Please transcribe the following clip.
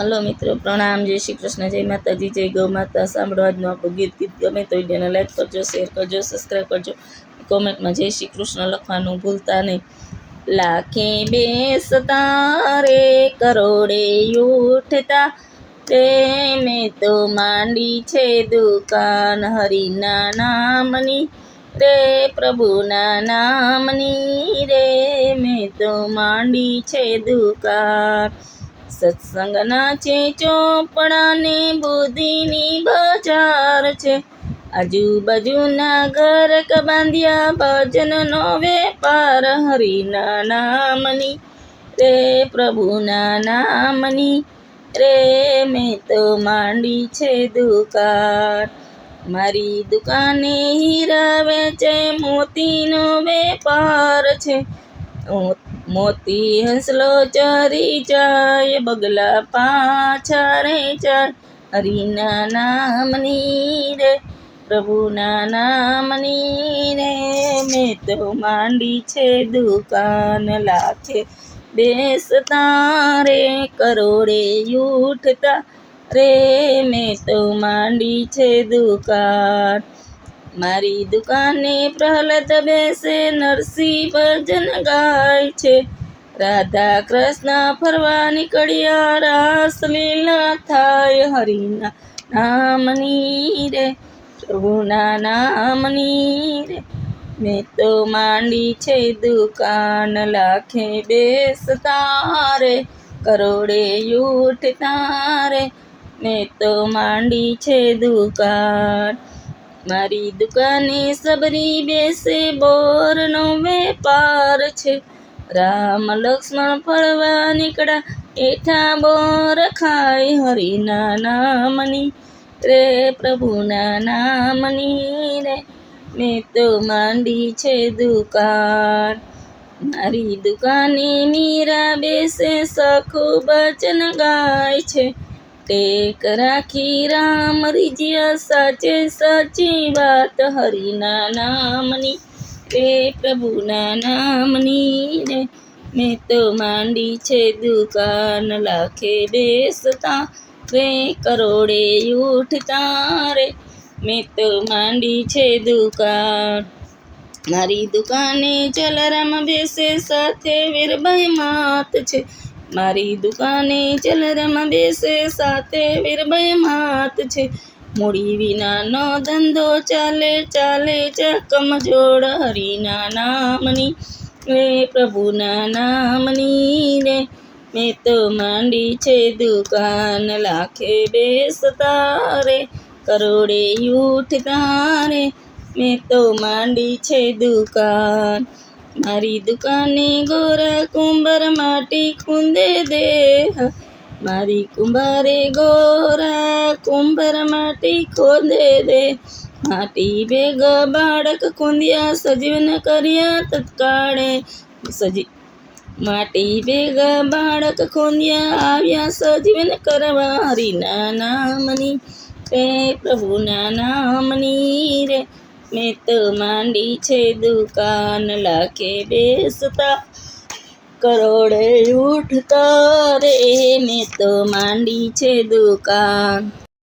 Hello મિત્રો, પ્રણામ, જય શ્રી કૃષ્ણ, જય માતાજી, જય ગૌ માતા. સાંભળો આજનું આપણું ગીત ગમે તો વિડીયોને લાઈક કરજો, શેર કરજો, સબસ્ક્રાઈબ કરજો, કોમેન્ટમાં જય શ્રી કૃષ્ણ લખવાનું ભૂલતા નહીં. લાખે બેસતા રે કરોડે ઉઠતા રે, મેં તો માંડી છે દુકાન હરિના નામની રે, પ્રભુના નામની રે, મેં તો માંડી છે દુકાન. સત્સંગના છે ચોપડા ને બુદ્ધિની બજાર છે, આજુબાજુના ઘર બાંધ્યા ભજનનો વેપાર હરિના નામની રે, પ્રભુના નામની રે, મેં તો માંડી છે દુકાન. મારી દુકાને હીરા વેચે, મોતીનો વેપાર છે, મોતી હંસલો ચરી જાય, બગલા પાછા રહી જાય હરિના નામની રે, પ્રભુના નામની રે, મેં તો માંડી છે દુકાન. લાખે બેસતા રે કરોડે ઉઠતા રે, મેં તો માંડી છે દુકાન. મારી દુકાને પ્રહલાદ બેસે, નરસિંહ ભજન ગાય છે, રાધા કૃષ્ણ ફરવા નીકળ્યા, રાસલીલા થાય હરિના નામની રે, પ્રભુના નામની રે, મેં તો માંડી છે દુકાન. લાખે બેસતા રે કરોડે ઉઠતા રે, મેં તો માંડી છે દુકાન. મારી દુકાને સબરી બેસે, બોરનો વેપાર છે, રામ લક્ષ્મણ ફરવા નીકળ્યા, એઠા બોર ખાય હરિના નામની રે, પ્રભુના નામની રે, મેં તો માંડી છે દુકાન. મારી દુકાને મીરા બેસે, સખો ભજન ગાય છે, ટેક રાખી રામ રીજ્યા, સાચે સાચી વાત હરિના નામની રે, પ્રભુના નામની રે, મેં તો માંડી છે દુકાન. લાખે બેસતા રે કરોડે ઉઠતા રે, મેં તો માંડી છે દુકાન. મારી દુકાને જલારામ બેસે, સાથે વીરબાઈ માત છે, મારી દુકાને જલારામ બેસે, સાથે વીરબાઈ માત છે, મૂડી વિનાનો ધંધો ચાલે, ચાલે કમજોડ હરિના નામની રે, પ્રભુના નામની રે, મેં તો માંડી છે દુકાન. લાખે બેસતા રે કરોડે ઉઠતા રે, મેં તો માંડી છે દુકાન. મારી દુકાને ગોરા કુંભાર માટી ખૂંદે દે, મારી કુંભારે ગોરા કુંભાર માટી ખોદે દે, માટી ભેગા બાળક ખૂંદ્યા, સજીવન કર્યા તત્કાળે, માટી ભેગા બાળક ખૂંદ્યા, આવ્યા સજીવન કરવા હરિના નામની રે, પ્રભુના નામની રે, મેં તો માંડી છે દુકાન. લાખે બેસતા કરોડે ઉઠતા રે, મેં તો માંડી છે દુકાન.